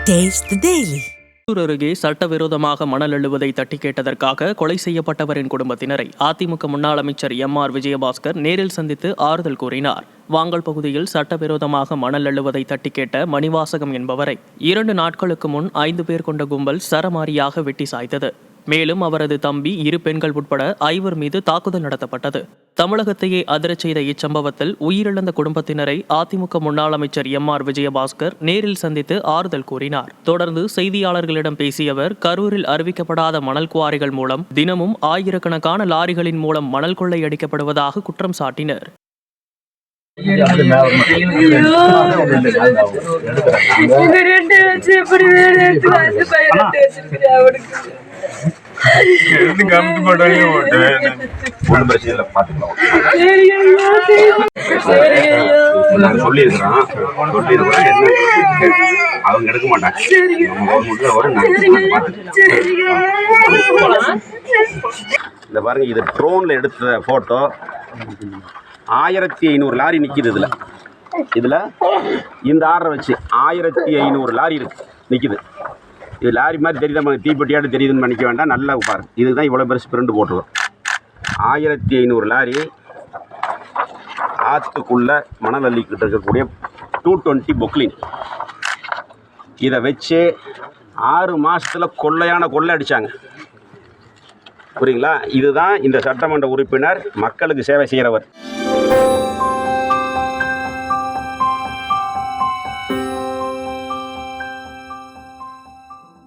Taste the Daily. அருகே சட்டவிரோதமாக மணல் அள்ளுவதை தட்டி கேட்டதற்காக கொலை செய்யப்பட்டவரின் குடும்பத்தினரை அதிமுக முன்னாள் அமைச்சர் எம்.ஆர். விஜயபாஸ்கர் நேரில் சந்தித்து ஆறுதல் கூறினார். வாங்கல் பகுதியில் சட்டவிரோதமாக மணல் அள்ளுவதை தட்டி கேட்ட மணிவாசகம் என்பவரை 2 நாட்களுக்கு முன் 5 பேர் கொண்ட கும்பல் சரமாரியாக வெட்டி சாய்த்தது. மேலும் அவரது தம்பி 2 பெண்கள் உட்பட 5 மீது தாக்குதல் நடத்தப்பட்டது. தமிழகத்தையே அதிரச் செய்த இச்சம்பவத்தில் உயிரிழந்த குடும்பத்தினரை அதிமுக முன்னாள் அமைச்சர் எம்.ஆர். விஜயபாஸ்கர் நேரில் சந்தித்து ஆறுதல் கூறினார். தொடர்ந்து செய்தியாளர்களிடம் பேசிய அவர், கரூரில் அறிவிக்கப்படாத மணல் குவாரிகள் மூலம் தினமும் ஆயிரக்கணக்கான லாரிகளின் மூலம் மணல் கொள்ளையடிக்கப்படுவதாக குற்றம் சாட்டினர். அவங்க எடுக்க மாட்டாங்க. இந்த பாருங்க, இது ட்ரோன்ல எடுத்த போட்டோ. 1500 லாரி நிக்குது. இதுல இந்த ஆர்டரை வச்சு 1500 லாரி நிக்குது. இது லாரி மாதிரி தெரியுது, தீப்பெட்டியாட்டு தெரியுதுன்னு நினைக்க வேண்டாம். நல்லா பாருங்க, இதுதான் இவ்வளோ பெருசு பிரிண்ட் போட்டுருக்கோம். 1500 லாரி ஆற்றுக்குள்ள மணல் அள்ளிக்கிட்டு இருக்கக்கூடிய 220 பொக்லின். இதை வச்சு 6 மாதத்தில் கொள்ளை அடித்தாங்க. புரியுங்களா? இதுதான் இந்த சட்டமன்ற உறுப்பினர் மக்களுக்கு சேவை செய்கிறவர்.